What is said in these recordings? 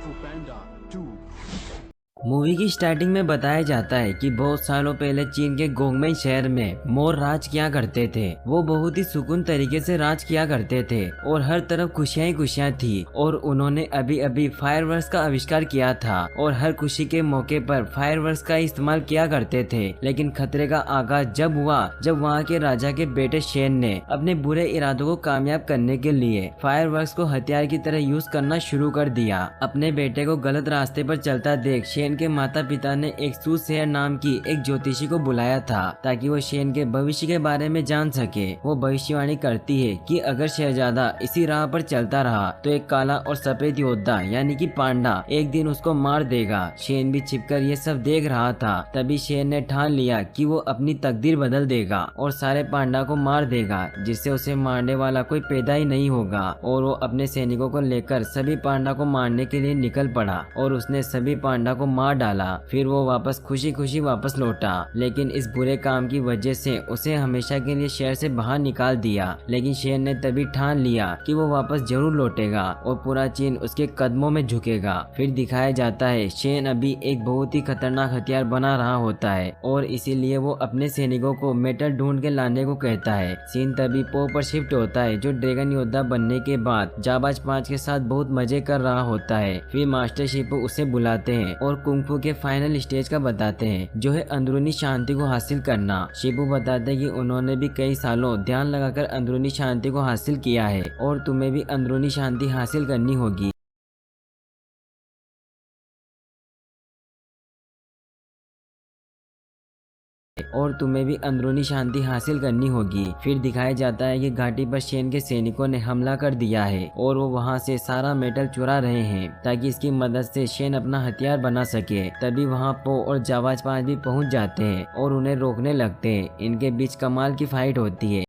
Fu Panda 2. Movie की starting में बताया जाता है कि बहुत सालों पहले चीन के गोंगमेन शहर में मोर राज किया करते थे। वो बहुत ही सुकून तरीके से राज किया करते थे और हर तरफ खुशियां ही खुशियां थी। और उन्होंने अभी अभी फायरवर्क्स का आविष्कार किया था और हर खुशी के मौके पर फायरवर्क्स का इस्तेमाल किया करते थे। लेकिन खतरे का आगाज जब हुआ जब वहाँ के राजा के बेटे शेन ने अपने बुरे इरादों को कामयाब करने के लिए फायरवर्क्स को हथियार की तरह यूज करना शुरू कर दिया। अपने बेटे को गलत रास्ते पर चलता देख शेन के माता पिता ने एक सूसेयर नाम की एक ज्योतिषी को बुलाया था ताकि वो शेन के भविष्य के बारे में जान सके। वो भविष्यवाणी करती है कि अगर शहजादा इसी राह पर चलता रहा तो एक काला और सफेद योद्धा यानी कि पांडा एक दिन उसको मार देगा। शेन भी छिपकर ये सब देख रहा था। तभी शेन ने ठान लिया कि वो अपनी तकदीर बदल देगा और सारे पांडा को मार देगा, जिससे उसे मारने वाला कोई पैदा ही नहीं होगा। और वो अपने सैनिकों को लेकर सभी पांडा को मारने के लिए निकल पड़ा और उसने सभी पांडा को मार डाला। फिर वो वापस खुशी खुशी वापस लौटा, लेकिन इस बुरे काम की वजह से उसे हमेशा के लिए शहर से बाहर निकाल दिया। लेकिन शेन ने तभी ठान लिया कि वो वापस जरूर लौटेगा और पूरा चीन उसके कदमों में झुकेगा। फिर दिखाया जाता है शेन अभी एक बहुत ही खतरनाक हथियार बना रहा होता है और इसीलिए वो अपने सैनिकों को मेटल ढूंढ के लाने को कहता है। सीन तभी पो पर शिफ्ट होता है जो ड्रैगन योद्धा बनने के बाद जाबाज 5 के साथ बहुत मजे कर रहा होता है। फिर मास्टर शिपू उसे बुलाते हैं और कुंफू के फाइनल स्टेज का बताते हैं जो है अंदरूनी शांति को हासिल करना। शिबू बताते हैं कि उन्होंने भी कई सालों ध्यान लगाकर अंदरूनी शांति को हासिल किया है और तुम्हें भी अंदरूनी शांति हासिल करनी होगी। और तुम्हें भी अंदरूनी शांति हासिल करनी होगी। फिर दिखाया जाता है कि घाटी पर शेन के सैनिकों ने हमला कर दिया है और वो वहाँ से सारा मेटल चुरा रहे हैं ताकि इसकी मदद से शेन अपना हथियार बना सके। तभी वहाँ पो और जाबाज 5 भी पहुँच जाते हैं और उन्हें रोकने लगते हैं। इनके बीच कमाल की फाइट होती है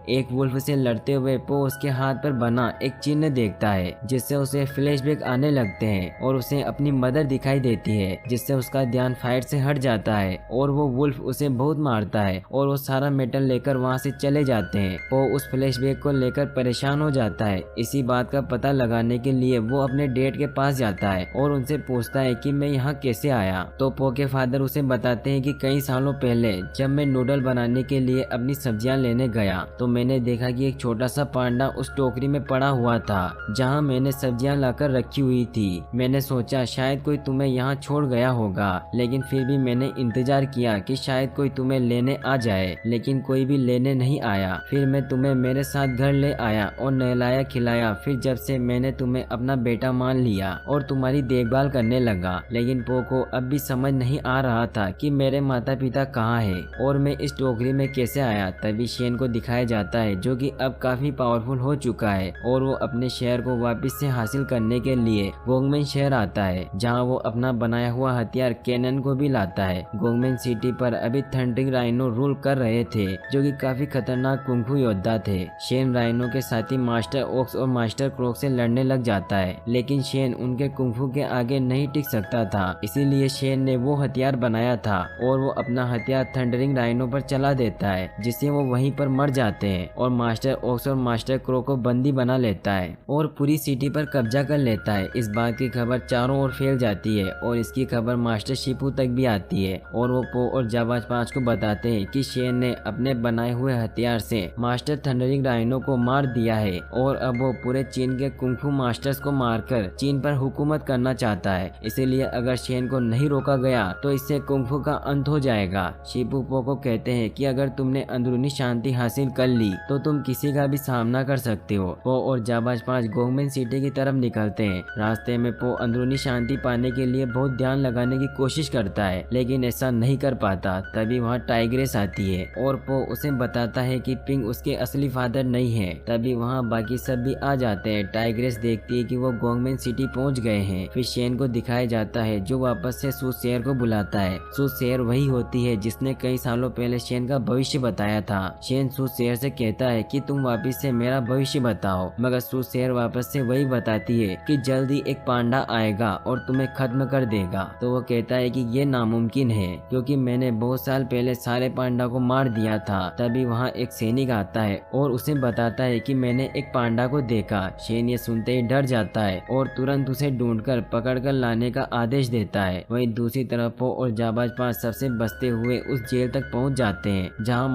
एक वुल्फ से लड़ते हुए पो उसके हाथ पर बना एक चिन्ह देखता है जिससे उसे फ्लैशबैक आने लगते हैं और उसे अपनी मदर दिखाई देती है, जिससे उसका ध्यान फाइट से हट जाता है और वो वुल्फ उसे बहुत मारता है और वो सारा मेटल लेकर वहाँ से चले जाते हैं। पो उस फ्लैशबैक को लेकर परेशान हो जाता है। इसी बात का पता लगाने के लिए वो अपने डैड के पास जाता है और उनसे पूछता है कि मैं यहाँ कैसे आया। तो पो के फादर उसे बताते हैं कि कई सालों पहले जब मैं नूडल बनाने के लिए अपनी सब्जियां लेने गया तो मैंने देखा कि एक छोटा सा पांडा उस टोकरी में पड़ा हुआ था जहां मैंने सब्जियां लाकर रखी हुई थी। मैंने सोचा शायद कोई तुम्हें यहाँ छोड़ गया होगा, लेकिन फिर भी मैंने इंतजार किया कि शायद कोई तुम्हें लेने आ जाए, लेकिन कोई भी लेने नहीं आया। फिर मैं तुम्हें मेरे साथ घर ले आया और नहलाया खिलाया। फिर जब से मैंने तुम्हें अपना बेटा मान लिया और तुम्हारी देखभाल करने लगा। लेकिन पो को अब भी समझ नहीं आ रहा था कि मेरे माता पिता कहाँ है और मैं इस टोकरी में कैसे आया। तभी शेन को दिखाया जाता है जो कि अब काफी पावरफुल हो चुका है और वो अपने शहर को वापस से हासिल करने के लिए गोंगमेन शहर आता है, जहां वो अपना बनाया हुआ हथियार कैनन को भी लाता है। गोंगमेन सिटी पर अभी थंडरिंग राइनो रूल कर रहे थे जो कि काफी खतरनाक कुंफू योद्धा थे। शेन राइनो के साथ ही मास्टर ओक्स और मास्टर क्रोक से लड़ने लग जाता है, लेकिन शेन उनके कुंफू के आगे नहीं टिक सकता था। इसीलिए शेन ने वो हथियार बनाया था और वो अपना हथियार थंडरिंग राइनो पर चला देता है, जिससे वो वहीं पर मर जाते हैं और मास्टर ओक्स और मास्टर क्रो को बंदी बना लेता है और पूरी सिटी पर कब्जा कर लेता है। इस बात की खबर चारों ओर फैल जाती है और इसकी खबर मास्टर शिपू तक भी आती है और वो पो और जाबाज 5 को बताते हैं कि शेन ने अपने बनाए हुए हथियार से मास्टर थंडरिंग राइनो को मार दिया है और अब वो पूरे चीन के कुंफू मास्टर्स को मारकर चीन पर हुकूमत करना चाहता है। इसीलिए अगर शेन को नहीं रोका गया तो इससे कुंफू का अंत हो जाएगा। शिपू पो को कहते हैं कि अगर तुमने अंदरूनी शांति हासिल कर ली तो तुम किसी का भी सामना कर सकते हो। पो और जाबाज 5 गोंगमेन सिटी की तरफ निकलते हैं। रास्ते में पो अंदरूनी शांति पाने के लिए बहुत ध्यान लगाने की कोशिश करता है, लेकिन ऐसा नहीं कर पाता। तभी वहाँ टाइग्रेस आती है और पो उसे बताता है कि पिंग उसके असली फादर नहीं है। तभी वहाँ बाकी सब भी आ जाते हैं। टाइग्रेस देखती है कि वो गोंगमेन सिटी पहुँच गए हैं। फिर शेन को दिखाया जाता है जो वापस से सूसेयर को बुलाता है। सूसेयर वही होती है जिसने कई सालों पहले शेन का भविष्य बताया था। शेन सूसेयर से उनसे कहता है कि तुम वापस से मेरा भविष्य बताओ, मगर सूसेर वापस से वही बताती है कि जल्दी एक पांडा आएगा और तुम्हें खत्म कर देगा। तो वो कहता है कि ये नामुमकिन है क्योंकि मैंने बहुत साल पहले सारे पांडा को मार दिया था। तभी वहाँ एक सैनिक आता है और उसे बताता है कि मैंने एक पांडा को देखा। शेन ये सुनते ही डर जाता है और तुरंत उसे ढूंढकर पकड़कर लाने का आदेश देता है। वहीं दूसरी तरफ पो और जाबाज 5 सबसे बचते हुए उस जेल तक पहुंच जाते हैं जहां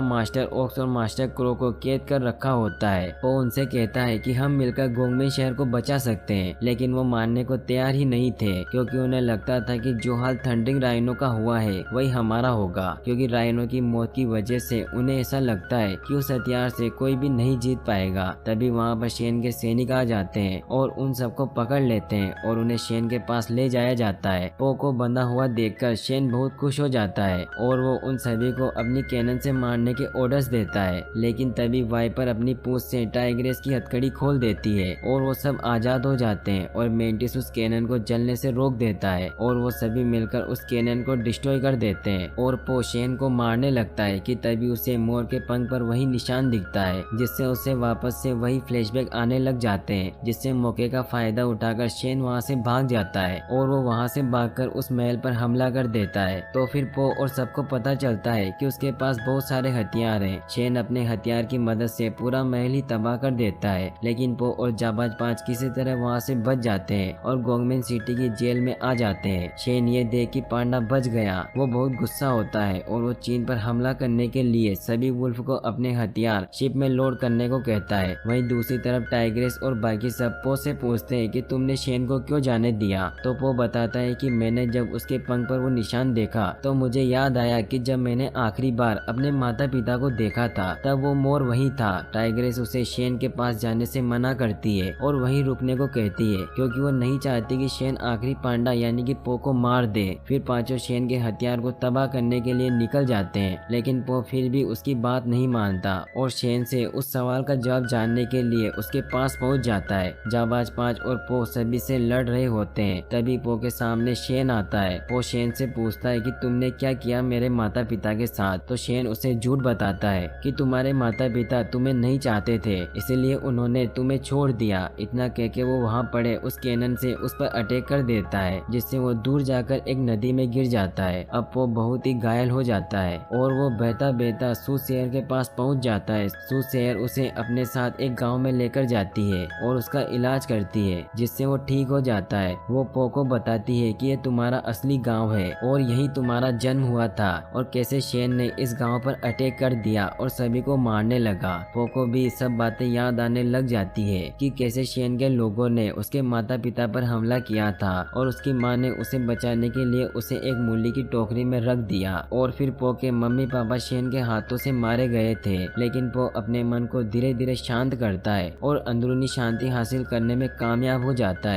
मास्टर ओक्स और मास्टर क्रो को कैद कर रखा होता है। वो उनसे कहता है कि हम मिलकर गोंगमेन शहर को बचा सकते हैं, लेकिन वो मानने को तैयार ही नहीं थे क्योंकि उन्हें लगता था कि जो हाल थंडरिंग राइनो का हुआ है वही हमारा होगा, क्योंकि राइनो की मौत की वजह से उन्हें ऐसा लगता है कि उस हथियार से कोई भी नहीं जीत पाएगा। तभी वहाँ पर शेन के सैनिक आ जाते हैं और उन सबको पकड़ लेते हैं और उन्हें शेन के पास ले जाया जाता है। पो को बंधा हुआ देखकर शेन बहुत खुश हो जाता है और वो उन सभी को अपनी कैनन से मारने के ऑर्डर्स देता है, लेकिन तभी वाइपर अपनी पूंछ से टाइग्रेस की हथकड़ी खोल देती है और वो सब आजाद हो जाते हैं और मेंटिस उस कैनन को जलने से रोक देता है और वो सभी मिलकर उस कैनन को डिस्ट्रॉय कर देते हैं और पो शेन को मारने लगता है कि तभी उसे मोर के पंख पर वही निशान दिखता है, जिससे उसे वापस से वही फ्लैशबैक आने लग जाते हैं, जिससे मौके का फायदा उठाकर शेन वहाँ से भाग जाता है और वो वहाँ से भागकर उस महल पर हमला कर देता है। तो फिर पो और सबको पता चलता है कि उसके पास बहुत सारे हथियार हैं। शेन अपने हथियार की मदद से पूरा महल ही तबाह कर देता है, लेकिन पो और जाबाज 5 किसी तरह वहाँ से बच जाते हैं और गोंगमेन सिटी की जेल में आ जाते हैं। शेन ये देख कि पांडा बच गया, वो बहुत गुस्सा होता है और वो चीन पर हमला करने के लिए सभी वुल्फ को अपने हथियार शिप में लोड करने को कहता है। वहीं दूसरी तरफ टाइग्रेस और बाकी सब पो से पूछते हैं कि तुमने शेन को क्यों जाने दिया। तो पो बताता है कि मैंने जब उसके पंख पर वो निशान देखा तो मुझे याद आया कि जब मैंने आखिरी बार अपने माता पिता को देखा था तब वो मोर वही था। टाइग्रेस उसे शेन के पास जाने से मना करती है और वहीं रुकने को कहती है क्योंकि वो नहीं चाहती कि शेन आखिरी पांडा यानी कि पो को मार दे। फिर पांचों शेन के हथियार को तबाह करने के लिए निकल जाते हैं, लेकिन पो फिर भी उसकी बात नहीं मानता और शेन से उस सवाल का जवाब जानने के लिए उसके पास पहुंच जाता है। जाबाज 5 और पो सभी से लड़ रहे होते हैं। तभी पो के सामने शेन आता है। पो शेन से पूछता है कि तुमने क्या किया मेरे माता पिता के साथ। तो शेन उसे झूठ बताता है कि तुम्हारे माता पिता तुम्हें नहीं चाहते थे, इसलिए उन्होंने तुम्हें छोड़ दिया। इतना कह के वो वहाँ पड़े उस कैनन से उस पर अटैक कर देता है, जिससे वो दूर जाकर एक नदी में गिर जाता है। अब वो बहुत ही घायल हो जाता है और वो बहता बहता सूसेयर के पास पहुँच जाता है। सूसेयर उसे अपने साथ एक गाँव में लेकर जाती है और उसका इलाज करती है, जिससे वो ठीक हो जाता है। वो पो को बताती है कि ये तुम्हारा असली गाँव है और यही तुम्हारा जन्म हुआ था और कैसे शेन ने इस गांव पर अटैक कर दिया और सभी को मारने लगा। पो को भी सब बातें याद आने लग जाती है कि कैसे शेन के लोगों ने उसके माता पिता पर हमला किया था और उसकी मां ने उसे बचाने के लिए उसे एक मूली की टोकरी में रख दिया। और फिर पो के मम्मी पापा शेन के हाथों से मारे गए थे, लेकिन पो अपने मन को धीरे धीरे शांत करता है और अंदरूनी शांति हासिल करने में कामयाब हो जाता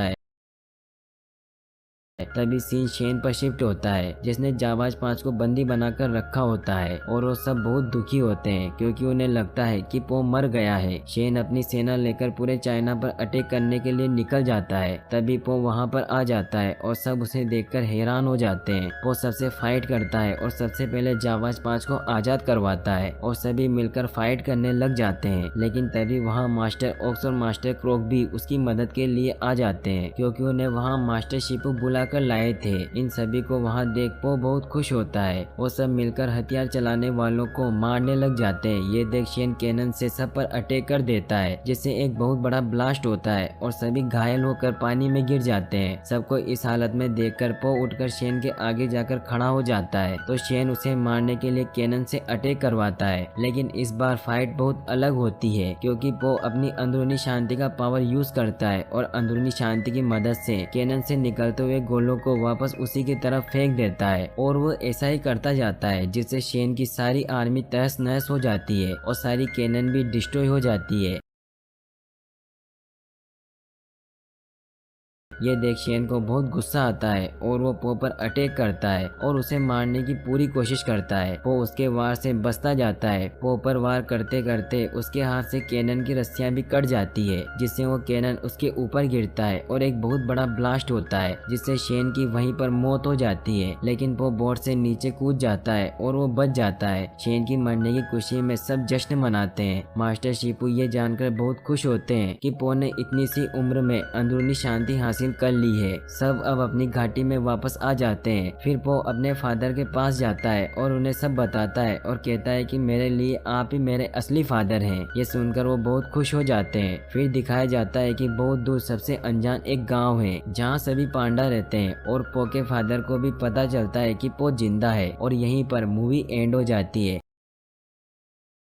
है तभी सीन शेन पर शिफ्ट होता है, जिसने जाबाज 5 को बंदी बनाकर रखा होता है और वो सब बहुत दुखी होते हैं क्योंकि उन्हें लगता है कि पो मर गया है। शेन अपनी सेना लेकर पूरे चाइना पर अटैक करने के लिए निकल जाता है। तभी पो वहां पर आ जाता है और सब उसे देखकर हैरान हो जाते हैं। पो सबसे फाइट करता है और सबसे पहले जाबाज 5 को आजाद करवाता है और सभी मिलकर फाइट करने लग जाते हैं। लेकिन तभी वहाँ मास्टर ओक्स और मास्टर क्रोक भी उसकी मदद के लिए आ जाते हैं क्योंकि उन्हें वहाँ मास्टर शिपू बुला कर लाए थे। इन सभी को वहाँ देख पो बहुत खुश होता है। वो सब मिलकर हथियार चलाने वालों को मारने लग जाते हैं। ये देख शेन कैनन से सब पर अटैक कर देता है, जिससे एक बहुत बड़ा ब्लास्ट होता है और सभी घायल होकर पानी में गिर जाते हैं। सबको इस हालत में देखकर पो उठकर शेन के आगे जाकर खड़ा हो जाता है। तो शेन उसे मारने के लिए कैनन से अटैक करवाता है, लेकिन इस बार फाइट बहुत अलग होती है क्योंकि पो अपनी अंदरूनी शांति का पावर यूज करता है और अंदरूनी शांति की मदद से कैनन से निकलते हुए गोलों को वापस उसी की तरफ फेंक देता है और वो ऐसा ही करता जाता है, जिससे शेन की सारी आर्मी तहस नहस हो जाती है और सारी कैनन भी डिस्ट्रॉय हो जाती है। ये देख शेन को बहुत गुस्सा आता है और वो पो पर अटैक करता है और उसे मारने की पूरी कोशिश करता है। पो उसके वार से बचता जाता है। पो पर वार करते करते उसके हाथ से कैनन की रस्सियां भी कट जाती है, जिससे वो कैनन उसके ऊपर गिरता है और एक बहुत बड़ा ब्लास्ट होता है, जिससे शेन की वहीं पर मौत हो जाती है। लेकिन पो बोट से नीचे कूद जाता है और वो बच जाता है। शेन की मरने की खुशी में सब जश्न मनाते हैं। मास्टर शिपू ये जानकर बहुत खुश होते हैं कि पो ने इतनी सी उम्र में अंदरूनी शांति हासिल कर ली है। सब अब अपनी घाटी में वापस आ जाते हैं। फिर पो अपने फादर के पास जाता है और उन्हें सब बताता है और कहता है कि मेरे लिए आप ही मेरे असली फादर हैं। ये सुनकर वो बहुत खुश हो जाते हैं। फिर दिखाया जाता है कि बहुत दूर सबसे अनजान एक गांव है जहां सभी पांडा रहते हैं और पो के फादर को भी पता चलता है कि पो जिंदा है और यहीं पर मूवी एंड हो जाती है।